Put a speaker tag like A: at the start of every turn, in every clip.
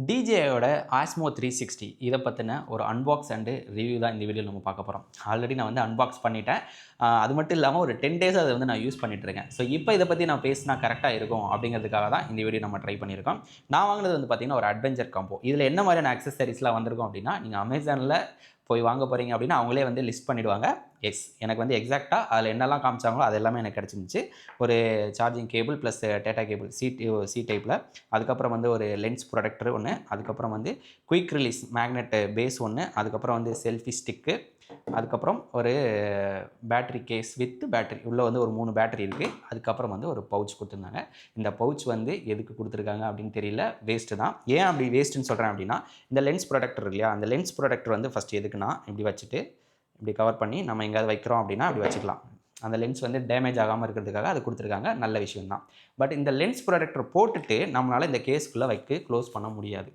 A: டிஜேயோட ஆஸ்மோ 360 இதை பற்றின ஒரு அன்பாக்ஸ் அண்டு ரிவ்யூ தான் இந்த வீடியோவில் நம்ம பார்க்க போகிறோம். ஆல்ரெடி நான் வந்து அன்பாக்ஸ் பண்ணிட்டேன். அது மட்டும் இல்லாமல் ஒரு 10 டேஸ் அதை வந்து நான் யூஸ் பண்ணிட்டுருக்கேன். ஸோ இப்போ இதை பற்றி நான் பேசினா கரெக்டாக இருக்கும் அப்படிங்கிறதுக்காக தான் இந்த வீடியோ நம்ம ட்ரை பண்ணியிருக்கோம். நான் வாங்கினது வந்து பார்த்தீங்கன்னா ஒரு அட்வென்ச்சர் காம்போ. இதில் என்ன மாதிரியான அக்சசரிஸ்லாம் வந்திருக்கும் அப்படின்னா, நீங்கள் அமேசானில் போய் வாங்க போகிறீங்க அப்படின்னா அவங்களே வந்து லிஸ்ட் பண்ணிவிடுவாங்க. எனக்கு வந்து எக்ஸாக்டாக அதில் என்னெல்லாம் காமிச்சாங்களோ அது எல்லாமே எனக்கு கிடச்சிருந்துச்சு. ஒரு charging cable plus data cable C டைப்பில், அதுக்கப்புறம் வந்து ஒரு லென்ஸ் ப்ரொடக்டர் ஒன்று, அதுக்கப்புறம் வந்து குயிக் ரிலீஸ் மேக்னெட் பேஸ் ஒன்று, அதுக்கப்புறம் வந்து செல்ஃபி ஸ்டிக்கு, அதுக்கப்புறம் ஒரு பேட்ரி கேஸ் வித் பேட்ரி உள்ளே வந்து ஒரு 3 பேட்ரி இருக்குது. அதுக்கப்புறம் வந்து ஒரு பவுச் கொடுத்துருந்தாங்க. இந்த பவுச் வந்து எதுக்கு கொடுத்துருக்காங்க அப்படின்னு தெரியல, வேஸ்ட்டு தான். ஏன் அப்படி வேஸ்ட்டுன்னு சொல்கிறேன் அப்படின்னா, இந்த லென்ஸ் ப்ரொடக்டர் இல்லையா, அந்த லென்ஸ் ப்ரொடக்டர் வந்து ஃபஸ்ட்டு எதுக்குன்னா, இப்படி வச்சுட்டு இப்படி கவர் பண்ணி நம்ம எங்கேயாவது வைக்கிறோம் அப்படின்னா அப்படி வச்சுக்கலாம். அந்த லென்ஸ் வந்து டேமேஜ் ஆகாமல் இருக்கிறதுக்காக அது கொடுத்துருக்காங்க. நல்ல விஷயம் தான். பட் இந்த லென்ஸ் ப்ரொடக்டர் போட்டுட்டு நம்மளால் இந்த கேஸ்க்குள்ளே க்ளோஸ் பண்ண முடியாது.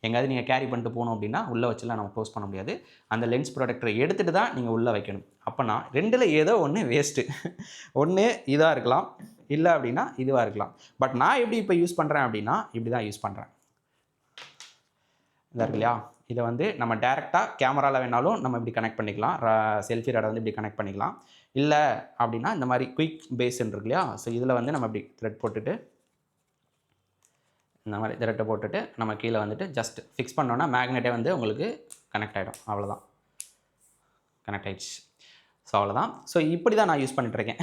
A: எங்கேயாவது நீங்கள் கேரி பண்ணிட்டு போகணும் அப்படின்னா உள்ளே வச்சுலாம் நம்ம க்ளோஸ் பண்ண முடியாது. அந்த லென்ஸ் ப்ரொடக்டரை எடுத்துகிட்டு தான் நீங்கள் உள்ளே வைக்கணும். அப்போனா 2ல் ஏதோ ஒன்று வேஸ்ட்டு. ஒன்று இதாக இருக்கலாம், இல்லை அப்படின்னா இதுவாக இருக்கலாம். பட் நான் எப்படி இப்போ யூஸ் பண்ணுறேன் அப்படின்னா, இப்படி தான் யூஸ் பண்ணுறேன். இதாக இருக்கு இல்லையா, இதை வந்து நம்ம டேரெக்டாக கேமராவில் வேணாலும் நம்ம இப்படி கனெக்ட் பண்ணிக்கலாம். செல்ஃபி ராடை வந்து இப்படி கனெக்ட் பண்ணிக்கலாம். இல்லை அப்படின்னா இந்த மாதிரி குயிக் பேஸ்ன்னு இருக்கு இல்லையா, ஸோ இதில் வந்து நம்ம இப்படி த்ரெட் போட்டுட்டு இந்த மாதிரி த்ரெட்டை போட்டுட்டு நம்ம கீழே வந்துட்டு ஜஸ்ட் ஃபிக்ஸ் பண்ணோன்னா மேக்னெட்டே வந்து உங்களுக்கு கனெக்ட் ஆகிடும். அவ்வளோதான், கனெக்ட் ஆகிடுச்சு. ஸோ அவ்வளோதான். ஸோ இப்படி தான் நான் யூஸ் பண்ணிட்டுருக்கேன்.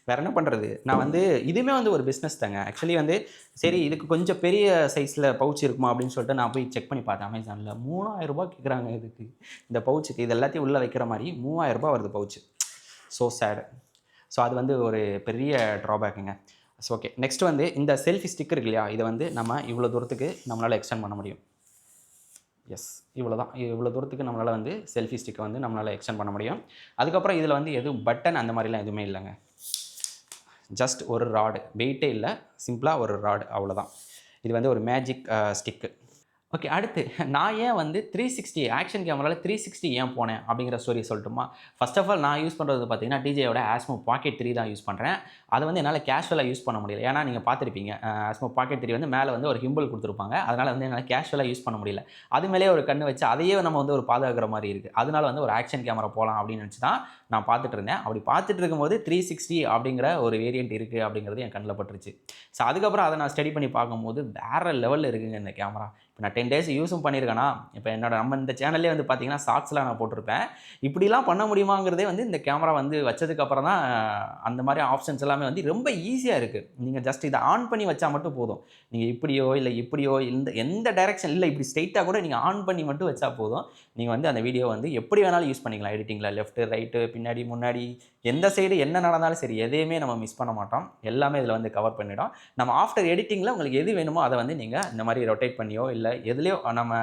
A: வேறு என்ன பண்ணுறது, நான் வந்து இதுவுமே வந்து ஒரு பிஸ்னஸ் தாங்க. ஆக்சுவலி வந்து சரி இதுக்கு கொஞ்சம் பெரிய சைஸில் பவுச் இருக்குமா அப்படின்னு சொல்லிட்டு நான் போய் செக் பண்ணி பார்த்தேன் அமேசானில். 3000 ரூபா கேட்குறாங்க இதுக்கு, இந்த பவுச்சுக்கு. இது எல்லாத்தையும் உள்ளே வைக்கிற மாதிரி 3000 ரூபா வருது பவுச்சு. ஸோ சேடு. ஸோ அது வந்து ஒரு பெரிய ட்ராபேக்குங்க. ஸோ ஓகே, நெக்ஸ்ட் வந்து இந்த செல்ஃபி ஸ்டிக் இருக்கு இல்லையா, இதை வந்து நம்ம இவ்வளோ தூரத்துக்கு நம்மளால் எக்ஸ்டெண்ட் பண்ண முடியும். இவ்வளோ தான். இவ்வளோ தூரத்துக்கு நம்மளால் வந்து செல்ஃபி ஸ்டிக்கை வந்து நம்மளால் எக்ஸ்டெண்ட் பண்ண முடியும். அதுக்கப்புறம் இதில் வந்து எதுவும் பட்டன் அந்த மாதிரிலாம் எதுவுமே இல்லைங்க. ஜஸ்ட் ஒரு ராடு, வெயிட்டே இல்லை, சிம்பிளாக ஒரு ராடு, அவ்வளோதான். இது வந்து ஒரு மேஜிக் ஸ்டிக்கு. ஓகே, அடுத்து நான் ஏன் வந்து 360 ஆக்ஷன் கேமராவில் 360 ஏன் போனேன் அப்படிங்கிற ஸ்டோரி சொல்லட்டுமா? ஃபர்ஸ்ட் ஆஃப் ஆல் நான் யூஸ் பண்ணுறது பார்த்தீங்கன்னா டிஜேயோட ஆஸ்மோ பாக்கெட் 3 தான் யூஸ் பண்ணுறேன். அதை வந்து என்னால் கேஷுவலாக யூஸ் பண்ண முடியல. ஏன்னா நீங்கள் பார்த்துருப்பீங்க, ஆஸ்மோ பாக்கெட் 3 வந்து மேலே வந்து ஒரு ஹிம்பிள் கொடுத்துருப்பாங்க. அதனால் வந்து என்னால் கேஷுவலாக யூஸ் பண்ண முடியல. அது மேலே ஒரு கண்ணு வச்சு அதையே நம்ம வந்து ஒரு பாதுகாக்கிற மாதிரி இருக்குது. அதனால் வந்து ஒரு ஆக்ஷன் கேமரா போகலாம் அப்படின்னு நினச்சி தான் நான் பார்த்துட்டு இருந்தேன். அப்படி பார்த்துட்டு இருக்கும்போது 360 அப்படிங்கிற ஒரு வேரியண்ட் இருக்குது அப்படிங்கிறது என் கண்ணில் பட்டுருச்சு. ஸோ அதுக்கப்புறம் அதை நான் ஸ்டடி பண்ணி பார்க்கும்போது வேறு லெவலில் இருக்குங்க இந்த கேமரா. இப்போ நான் 10 டேஸ் யூஸும் பண்ணியிருக்கேன்னா, இப்போ நம்ம இந்த சேனல்லே வந்து பார்த்தீங்கன்னா ஷார்ட்ஸ்லாம் நான் போட்டிருப்பேன். இப்படிலாம் பண்ண முடியுமாங்கிறதே வந்து இந்த கேமரா வந்து வச்சதுக்கப்புறம் தான் அந்த மாதிரி ஆப்ஷன்ஸ் எல்லாமே வந்து ரொம்ப ஈஸியாக இருக்குது. நீங்கள் ஜஸ்ட் இதை ஆன் பண்ணி வச்சா மட்டும் போதும். நீங்கள் இப்படியோ இல்லை இப்படியோ எந்த டைரெக்ஷன் இல்லை, இப்படி ஸ்ட்ரெயிட்டாக கூட நீங்கள் ஆன் பண்ணி மட்டும் வச்சா போதும். நீங்கள் வந்து அந்த வீடியோ வந்து எப்படி வேணாலும் யூஸ் பண்ணிக்கலாம். எடிட்டிங்கில் லெஃப்ட்டு ரைட்டு பின்னாடி முன்னாடி எந்த சைடு என்ன நடந்தாலும் சரி, எதையுமே நம்ம மிஸ் பண்ண மாட்டோம். எல்லாமே இதில் வந்து கவர் பண்ணிடும். நம்ம ஆஃப்டர் எடிட்டிங்கில் உங்களுக்கு எது வேணுமோ அதை வந்து நீங்கள் இந்த மாதிரி ரொட்டேட் பண்ணியோ இல்லை எதுலேயோ, நம்ம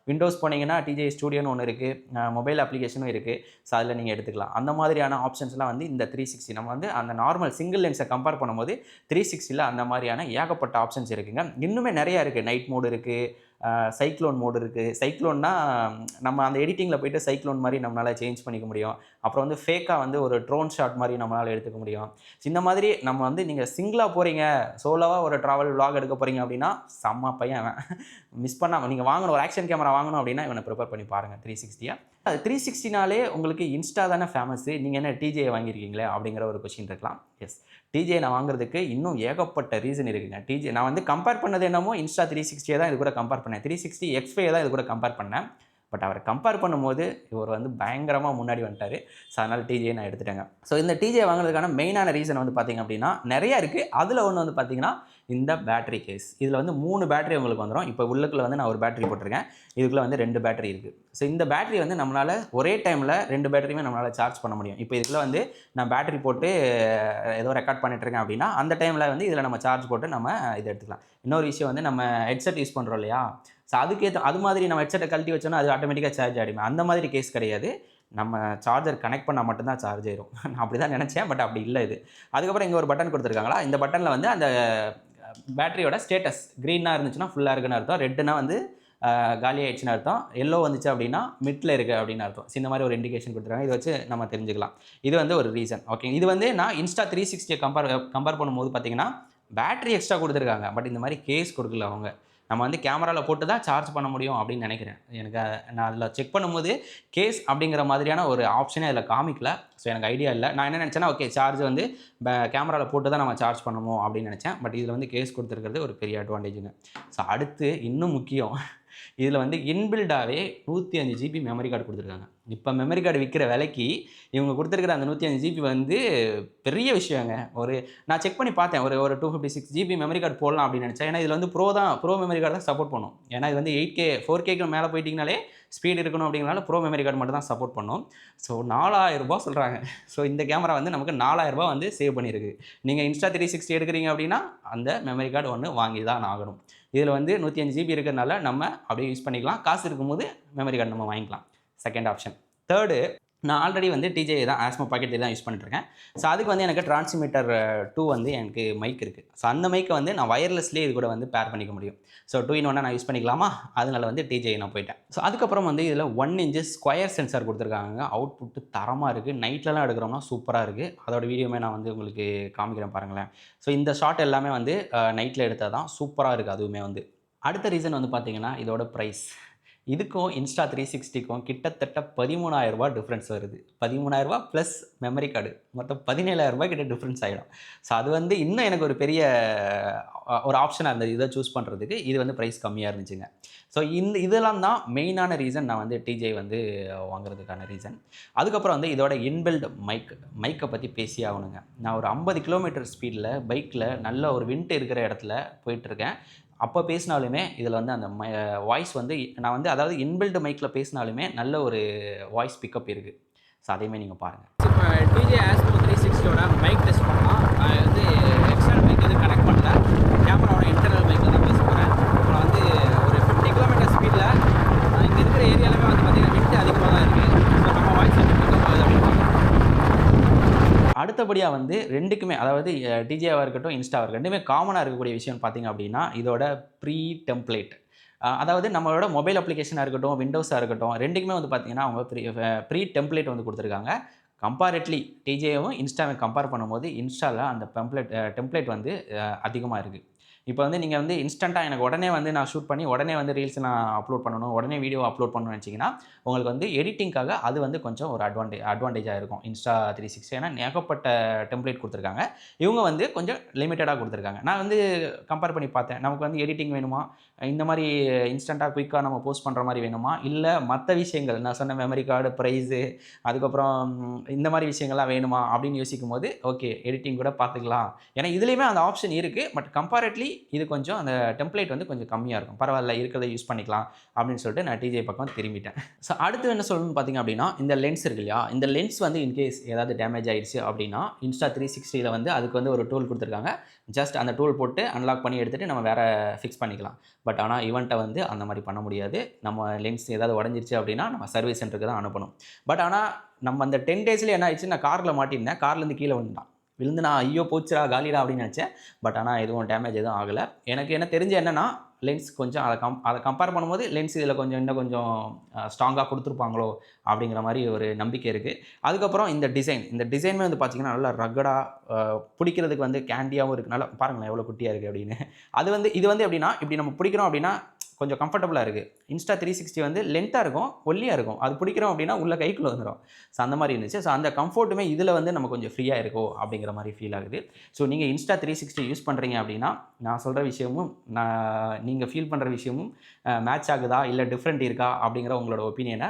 A: விண்டோஸ் போனீங்கன்னா டிஜே ஸ்டூடியோன்னு ஒன்று இருக்குது, மொபைல் அப்ளிகேஷனும் இருக்குது. ஸோ அதில் நீங்கள் எடுத்துக்கலாம். அந்த மாதிரியான ஆப்ஷன்ஸ்லாம் வந்து இந்த 360 நம்ம வந்து அந்த நார்மல் சிங்கிள் லென்ஸை கம்பேர் பண்ணும்போது 360ல் அந்த மாதிரியான ஏகப்பட்ட ஆப்ஷன்ஸ் இருக்குங்க. இன்னுமே நிறையா இருக்குது. நைட் மோடு இருக்குது, சைக்ளோன் மோடு இருக்குது. சைக்ளோன்னா நம்ம அந்த எடிட்டிங்கில் போய்ட்டு சைக்ளோன் மாதிரி நம்மளால் சேஞ்ச் பண்ணிக்க முடியும். அப்புறம் வந்து ஃபேக்காக வந்து ஒரு ட்ரோன் ஷாட் மாதிரி நம்மளால் எடுத்துக்க முடியும். இந்த மாதிரி நம்ம வந்து நீங்கள் சிங்கிளாக போகிறீங்க, சோலோவாக ஒரு ட்ராவல் விலாக் எடுக்க போகிறீங்க அப்படின்னா செம்ம பையன் மிஸ் பண்ணாமல் நீங்கள் வாங்கணும். ஒரு ஆக்ஷன் கேமரா வாங்கணும் அப்படின்னா இவனை ப்ரிப்பேர் பண்ணி பாருங்கள் 360. அது 360னாலே உங்களுக்கு இன்ஸ்டா தானே ஃபேமஸ்ஸு, நீங்கள் என்ன டிஜே வாங்கியிருக்கீங்களே அப்படிங்கிற ஒரு கொஸ்டின் இருக்கலாம். டிஜே நான் வாங்குறதுக்கு இன்னும் ஏகப்பட்ட ரீசன் இருக்குங்க. டிஜே நான் வந்து கம்பேர் பண்ணது என்னமோ இன்ஸ்டா 360 தான் இது கூட கம்பேர் பண்ணேன். 360 X5 தான் இது கூட கம்பேர் பண்ணேன். பட் அவரை கம்பேர் பண்ணும்போது இவர் வந்து பயங்கரமாக முன்னாடி வந்துட்டார். ஸோ அதனால் டிஜே நான் எடுத்துட்டேங்க. ஸோ இந்த டிஜே வாங்குறதுக்கான மெயினான ரீசன் வந்து பார்த்திங்க அப்படின்னா நிறையா இருக்குது. அதில் ஒன்று வந்து பார்த்திங்கன்னா இந்த பேட்டரி கேஸ். இதில் வந்து 3 பேட்டரி உங்களுக்கு வந்துடும். இப்போ உள்ளுக்குள்ளே வந்து நான் ஒரு பேட்டரி போட்டிருக்கேன், இதுக்குள்ளே வந்து 2 பேட்டரி இருக்குது. ஸோ இந்த பேட்டரி வந்து நம்மளால் ஒரே டைமில் 2 பேட்டரியுமே நம்மளால் சார்ஜ் பண்ண முடியும். இப்போ இதுக்குள்ளே வந்து நான் பேட்டரி போட்டு ஏதோ ரெக்கார்ட் பண்ணிட்டுருக்கேன் அப்படின்னா அந்த டைமில் வந்து இதில் நம்ம சார்ஜ் போட்டு நம்ம இதை எடுத்துக்கலாம். இன்னொரு விஷயம் வந்து நம்ம ஹெட்செட் யூஸ் பண்ணுறோம் இல்லையா, ஸோ அது மாதிரி நம்ம ஹெட்செட்டை கழட்டி வச்சோன்னா அது ஆட்டோமேட்டிக்காக சார்ஜ் ஆகிடுமே. அந்த மாதிரி கேஸ் கிடையாது. நம்ம சார்ஜர் கனெக்ட் பண்ணால் மட்டும்தான் சார்ஜ் ஆயிரும். நான் அப்படி தான் நினச்சேன், பட் அப்படி இல்லை இது. அதுக்கப்புறம் இங்கே ஒரு பட்டன் கொடுத்துருக்காங்களா, இந்த பட்டனில் வந்து அந்த பேட்டரியோட ஸ்டேட்டஸ் க்ரீனாக இருந்துச்சுன்னா ஃபுல்லாக இருக்குன்னு அர்த்தம், ரெட்டுனா வந்து காலி ஆகிடுச்சுன்னு அர்த்தம், எல்லோ வந்துச்சு அப்படின்னா மிட்டில் இருக்குது அப்படின்னு அர்த்தம். இந்த மாதிரி ஒரு இண்டிகேஷன் கொடுத்துருக்காங்க. இதை வச்சு நம்ம தெரிஞ்சுக்கலாம். இது வந்து ஒரு ரீசன். ஓகே, இது வந்து நான் இன்ஸ்டா 360 கம்பேர் பண்ணும்போது பார்த்தீங்கன்னா பேட்டரி எக்ஸ்ட்ரா கொடுத்துருக்காங்க, பட் இந்த மாதிரி கேஸ் கொடுக்கல அவங்க. நம்ம வந்து கேமராவில் போட்டு தான் சார்ஜ் பண்ண முடியும் அப்படின்னு நினைக்கிறேன். எனக்கு நான் அதில் செக் பண்ணும்போது கேஸ் அப்படிங்கிற மாதிரியான ஒரு ஆப்ஷனே அதில் காமிக்கல. ஸோ எனக்கு ஐடியா இல்லை. நான் என்ன நினச்சேன்னா, ஓகே சார்ஜ் வந்து கேமராவில் போட்டு தான் நம்ம சார்ஜ் பண்ணணும் அப்படின்னு நினச்சேன். பட் இதில் வந்து கேஸ் கொடுத்துருக்கிறது ஒரு பெரிய அட்வான்டேஜுங்க. ஸோ அடுத்து இன்னும் முக்கியம், இதில் வந்து இன்பில்டாகவே 105 ஜிபி மெமரி கார்டு கொடுத்துருக்காங்க. இப்போ மெமரி கார்டு விற்கிற விலைக்கு இவங்க கொடுத்துருக்கிற அந்த 105 ஜிபி வந்து பெரிய விஷயங்க. நான் செக் பண்ணி பார்த்தேன். ஒரு 256 ஜிபி மெமரி கார்டு போடலாம் அப்படின்னு நினச்சேன். ஏன்னா இதில் வந்து ப்ரோ மெமரி கார்டு தான் சப்போர்ட் பண்ணும். ஏன்னா இது வந்து 8K 4Kக்கு மேலே போயிட்டிங்கனாலே ஸ்பீடு இருக்கணும் அப்படிங்கிறனால ப்ரோ மெமரி கார்டு மட்டும் தான் சப்போர்ட் பண்ணும். ஸோ ரூ. 4000 சொல்கிறாங்க. ஸோ இந்த கேமரா வந்து நமக்கு ரூ. 4000 வந்து சேவ் பண்ணியிருக்கு. நீங்கள் இன்ஸ்டா 360 எடுக்கிறீங்க அப்படின்னா அந்த மெமரி கார்டு ஒன்று வாங்கி தான் ஆகணும். இதில் வந்து 105 ஜிபி இருக்கிறதுனால நம்ம அப்படியே யூஸ் பண்ணிக்கலாம். காசு இருக்கும்போது மெமரி கார்டு நம்ம வாங்கிக்கலாம். Second option. தேர்டு, நான் ஆல்ரெடி வந்து டிஜே தான் ஆஸ்மோ பாக்கெட் தான் யூஸ் பண்ணிட்டுருக்கேன். ஸோ அதுக்கு வந்து எனக்கு டிரான்ஸ்மிட்டர் 2 வந்து எனக்கு மைக் இருக்குது. ஸோ அந்த மைக்கை வந்து நான் வயர்லெஸ்லேயே இது கூட வந்து பேர் பண்ணிக்க முடியும். ஸோ 2 in 1 நான் யூஸ் பண்ணிக்கலாமா, அதனால வந்து டிஜே நான் போயிட்டேன். ஸோ அதுக்கப்புறம் வந்து இதில் 1 inch ஸ்கொயர் சென்சார் கொடுத்துருக்காங்க. அவுட்புட்டு தரமாக இருக்குது. நைட்லலாம் எடுக்கிறோம்னா சூப்பராக இருக்குது. அதோட வீடியோமே நான் வந்து உங்களுக்கு காமிக்கிறேன் பாருங்களேன். ஸோ இந்த ஷாட் எல்லாமே வந்து நைட்டில் எடுத்தால் தான் சூப்பராக இருக்குது. அதுவுமே வந்து அடுத்த ரீசன் வந்து பார்த்தீங்கன்னா இதோட ப்ரைஸ். இதுக்கும் இன்ஸ்டா 360க்கும் கிட்டத்தட்ட ரூ. 13,000 டிஃப்ரென்ஸ் வருது. ரூ. 13,000 ப்ளஸ் மெமரி கார்டு மொத்தம் ரூ. 17,000 கிட்ட டிஃப்ரென்ஸ் ஆகிடும். ஸோ அது வந்து இன்னும் எனக்கு ஒரு பெரிய ஒரு ஆப்ஷனாக இருந்தது இதை சூஸ் பண்ணுறதுக்கு. இது வந்து ப்ரைஸ் கம்மியாக இருந்துச்சுங்க. ஸோ இதெல்லாம் தான் மெயினான ரீசன் நான் வந்து டிஜே வந்து வாங்குறதுக்கான ரீசன். அதுக்கப்புறம் வந்து இதோட இன்பில்ட் மைக்கை பற்றி பேசி ஆகணுங்க. நான் ஒரு 50 கிலோமீட்டர் ஸ்பீடில் பைக்கில் நல்ல ஒரு விண்ட் இருக்கிற இடத்துல போயிட்டுருக்கேன். அப்போ பேசினாலுமே இதில் வந்து அந்த வாய்ஸ் வந்து நான் வந்து அதாவது இன்பில்ட் மைக்கில் பேசினாலுமே நல்ல ஒரு வாய்ஸ் பிக்கப் இருக்குது. ஸோ அதையுமே நீங்கள் பாருங்கள்.
B: இப்போ டிஜே ஆஸ்மோ 360யோட மைக் டெஸ்ட் பண்ணலாம். நான் வந்து எக்ஸ்டர்னல் மைக் எதுவும் கனெக்ட் பண்ணல. கேமராவோட இன்டர்னல் மைக்கில் தான் பேச போகிறேன். அப்புறம் வந்து ஒரு 50 கிலோமீட்டர் ஸ்பீடில் இங்கே இருக்கிற ஏரியாலுமே வந்து பார்த்திங்கன்னா விண்ட் அதிகமாக தான் இருக்குது. ஸோ நம்ம வாய்ஸ் வந்து பிக்கப் ஆகுது அப்படின்னு.
A: அடுத்தபடியாக வந்து ரெண்டுக்குமே அதாவது டிஜேவாக இருக்கட்டும் இன்ஸ்டாவாக இருக்கட்டும் ரெண்டுமே காமனாக இருக்கக்கூடிய விஷயம் பார்த்திங்க அப்படின்னா இதோட ப்ரீ டெம்ப்ளேட். அதாவது நம்மளோட மொபைல் அப்ளிகேஷனாக இருக்கட்டும் விண்டோஸாக இருக்கட்டும் ரெண்டுக்குமே வந்து பார்த்திங்கன்னா அவங்க ப்ரீ டெம்ப்ளேட் வந்து கொடுத்துருக்காங்க. கம்பேரிட்லி டிஜேவும் இன்ஸ்டாவை கம்பேர் பண்ணும்போது இன்ஸ்டாவில் அந்த டெம்ப்ளேட் வந்து அதிகமாக இருக்குது. இப்போ வந்து நீங்கள் வந்து இன்ஸ்டண்ட்டாக எனக்கு உடனே வந்து நான் ஷூட் பண்ணி உடனே வந்து ரீல்ஸ் நான் அப்லோட் பண்ணணும், உடனே வீடியோ அப்லோட் பண்ணணும்னு நினச்சிங்கன்னா உங்களுக்கு வந்து எடிட்டிங்காக அது வந்து கொஞ்சம் ஒரு அட்வான்டேஜாக இருக்கும் இன்ஸ்டா 360. ஏன்னா ஏகப்பட்ட டெம்ப்ளேட் கொடுத்துருக்காங்க. இவங்க வந்து கொஞ்சம் லிமிட்டடாக கொடுத்துருக்காங்க. நான் வந்து கம்பேர் பண்ணி பார்த்தேன். நமக்கு வந்து எடிட்டிங் வேணுமா, இந்த மாதிரி இன்ஸ்டண்ட்டாக குயிக்காக நம்ம போஸ்ட் பண்ணுற மாதிரி வேணுமா, இல்லை மற்ற விஷயங்கள் நான் சொன்ன மெமரி கார்டு ப்ரைஸு அதுக்கப்புறம் இந்த மாதிரி விஷயங்கள்லாம் வேணுமா அப்படின்னு யோசிக்கும் போது ஓகே எடிட்டிங் கூட பார்த்துக்கலாம். ஏன்னா இதுலேயுமே அந்த ஆப்ஷன் இருக்குது. பட் கம்பேரிட்லி இது கொஞ்சம் அந்த டெம்ப்ளேட் வந்து கொஞ்சம் கம்மியாக இருக்கும். பரவாயில்ல இருக்கிறத யூஸ் பண்ணிக்கலாம் அப்படின்னு சொல்லிட்டு நான் டிஜே பக்கம் திரும்பிட்டேன். ஸோ அடுத்து என்ன சொல்லணும்னு பார்த்தீங்க அப்படின்னா இந்த லென்ஸ் இருக்கு இல்லையா, இந்த லென்ஸ் வந்து இன்கேஸ் ஏதாவது டேமேஜ் ஆகிடுச்சு அப்படின்னா இன்ஸ்டா 360ல் வந்து அதுக்கு வந்து ஒரு டூல் கொடுத்துருக்காங்க. ஜஸ்ட் அந்த டூல் போட்டு அன்லாக் பண்ணி எடுத்துகிட்டு நம்ம வேறு ஃபிக்ஸ் பண்ணிக்கலாம். பட் ஆனால் இவன்ட்ட வந்து அந்த மாதிரி பண்ண முடியாது. நம்ம லென்ஸ் ஏதாவது உடஞ்சிருச்சு அப்படின்னா நம்ம சர்வீஸ் சென்டருக்கு தான் அனுப்பணும். பட் ஆனால் நம்ம அந்த 10 daysலேயே என்ன ஆயிடுச்சு, நான் காரில் மாட்டியிருந்தேன். கார்லேருந்து கீழே விழுந்து நான் ஐயோ போச்சுடா காலிடா அப்படின்னு நினச்சேன். பட் ஆனால் எதுவும் டேமேஜ் எதுவும் ஆகலை. எனக்கு என்ன தெரிஞ்ச என்னென்னா லென்ஸ் கொஞ்சம் அதை கம்பேர் பண்ணும்போது லென்ஸ் இதில் இன்னும் கொஞ்சம் ஸ்ட்ராங்காக கொடுத்துருப்பாங்களோ அப்படிங்கிற மாதிரி ஒரு நம்பிக்கை இருக்குது. அதுக்கப்புறம் இந்த டிசைனுமே வந்து பார்த்திங்கன்னா நல்லா ரக்கடாக பிடிக்கிறதுக்கு வந்து கேண்டியாகவும் இருக்குது. நல்லா பாருங்களேன் எவ்வளோ குட்டியாக இருக்குது அப்படின்னு. இது வந்து எப்படின்னா இப்படி நம்ம பிடிக்கிறோம் அப்படின்னா கொஞ்சம் கம்ஃபர்டபுளாக இருக்குது. இன்ஸ்டா 360 வந்து லென்த்தாக இருக்கும், ஒல்லியாக இருக்கும். அது பிடிக்கிறோம் அப்படின்னா உள்ள கைக்குள்ளே வந்துடும். ஸோ அந்த மாதிரி இருந்துச்சு. ஸோ அந்த கம்ஃபர்ட்டுமே இதில் வந்து நம்ம கொஞ்சம் ஃப்ரீயாக இருக்கோ அப்படிங்கிற மாதிரி ஃபீல் ஆகுது. ஸோ நீங்கள் இன்ஸ்டா 360 யூஸ் பண்ணுறீங்க அப்படின்னா நான் சொல்கிற விஷயமும் நீங்கள் ஃபீல் பண்ணுற விஷயமும் மேட்ச் ஆகுதா இல்லை டிஃப்ரெண்ட் இருக்கா அப்படிங்கிற உங்களோட ஒப்பீனியனை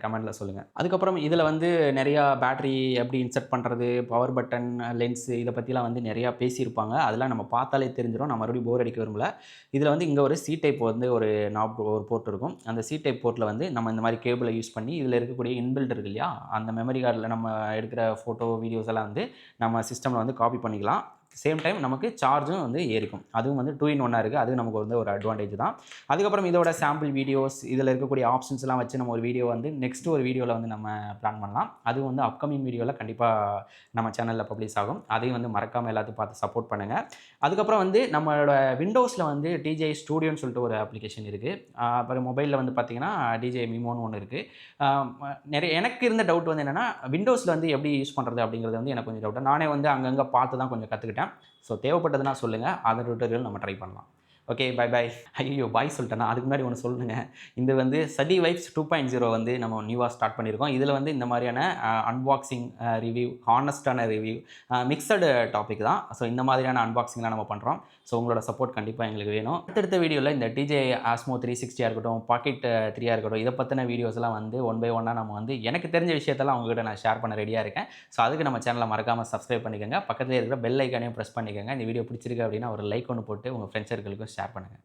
A: கமெண்ட்டில் சொல்லுங்கள். அதுக்கப்புறம் இதில் வந்து நிறையா பேட்டரி எப்படி இன்செர்ட் பண்ணுறது, பவர் பட்டன், லென்ஸு இதை பற்றிலாம் வந்து நிறையா பேசியிருப்பாங்க. அதெல்லாம் நம்ம பார்த்தாலே தெரிஞ்சிடும். நான் மறுபடியும் போர் அடிக்க விரும்பல. இதில் வந்து இங்கே ஒரு சி டைப் வந்து ஒரு போர்ட் இருக்கும். அந்த சி டைப் போர்ட்டில் வந்து நம்ம இந்த மாதிரி கேபிளை யூஸ் பண்ணி இதில் இருக்கக்கூடிய இன்பில்ட் இருக்கு இல்லையா, அந்த மெமரி கார்டில் நம்ம எடுக்கிற ஃபோட்டோ வீடியோஸ் எல்லாம் வந்து நம்ம சிஸ்டமில் வந்து காப்பி பண்ணிக்கலாம். சேம் டைம் நமக்கு சார்ஜும் வந்து ஏறிக்கும். அதுவும் வந்து 2 in 1 இருக்குது. அது நமக்கு வந்து ஒரு அட்வான்டேஜ் தான். அதுக்கப்புறம் இதோட சாம்பிள் வீடியோஸ் இதில் இருக்கக்கூடிய ஆப்ஷன்ஸ்லாம் வச்சு நம்ம ஒரு வீடியோ வந்து நெக்ஸ்ட் ஒரு வீடியோவில் வந்து நம்ம பிளான் பண்ணலாம். அதுவும் வந்து அப்கமிங் வீடியோவில் கண்டிப்பாக நம்ம சேனலில் பப்ளிஷ் ஆகும். அதையும் வந்து மறக்காமல் எல்லாத்தையும் பார்த்து சப்போர்ட் பண்ணுங்கள். அதுக்கப்புறம் வந்து நம்மளோட விண்டோஸில் வந்து டிஜே ஸ்டூடியோன்னு சொல்லிட்டு ஒரு அப்ளிகேஷன் இருக்குது. அப்புறம் மொபைலில் வந்து பார்த்திங்கன்னா டிஜே மிமோன்னு ஒன்று இருக்குது. எனக்கு இருந்த டவுட் வந்து என்னென்னா விண்டோஸில் வந்து எப்படி யூஸ் பண்ணுறது அப்படிங்கிறது வந்து எனக்கு கொஞ்சம் டவுட்டு. நானே வந்து அங்கங்கே பார்த்து தான் கொஞ்சம் கற்றுக்கிட்டேன். ஸோ தேவைப்பட்டதுன்னா சொல்லுங்கள், அதை டுட்டோரியல் நம்ம ட்ரை பண்ணலாம். Okay bye bye. ஐயோ பாய் சொல்லிட்டேன்னா அதுக்கு முன்னாடி ஒன்று சொல்லணுங்க. இது வந்து ஸ்டடி வைப்ஸ் 2.0 வந்து நம்ம நியூவாக ஸ்டார்ட் பண்ணியிருக்கோம். இதில் வந்து இந்த மாதிரியான அன்பாக்சிங் ரிவ்யூ, ஹானஸ்டான ரிவ்யூ, மிக்சடு டாபிக் தான். ஸோ இந்த மாதிரியான அன்பாக்சிங்லாம் நம்ம பண்ணுறோம். ஸோ உங்களோட சப்போர்ட் கண்டிப்பாக எங்களுக்கு வேணும். அடுத்தடுத்த வீடியோவில் இந்த டிஜே ஆஸ்மோ 360 இருக்கட்டும், பாக்கெட் 3 இருக்கட்டும், இதை பற்றின வீடியோஸ்லாம் வந்து ஒன் பை ஒன்னாக நம்ம வந்து எனக்கு தெரிஞ்ச விஷயத்தெல்லாம் உங்ககிட்ட நான் ஷேர் பண்ண ரெடியாக இருக்கேன். ஸோ அதுக்கு நம்ம சேனலை மறக்காமல் சப்ஸ்கிரைப் பண்ணிக்கோங்க. பக்கத்தில் இருக்கிற பெல் ஐக்கானையும் ப்ரெஸ் பண்ணிக்கோங்க. இந்த வீடியோ பிடிச்சிருக்கு அப்படின்னா ஒரு லைக் ஒன்று போட்டு உங்கள் ஃப்ரெண்ட்ஸ் சர்க்கிளுக்கும் ஷேர் பண்ணுங்கள்.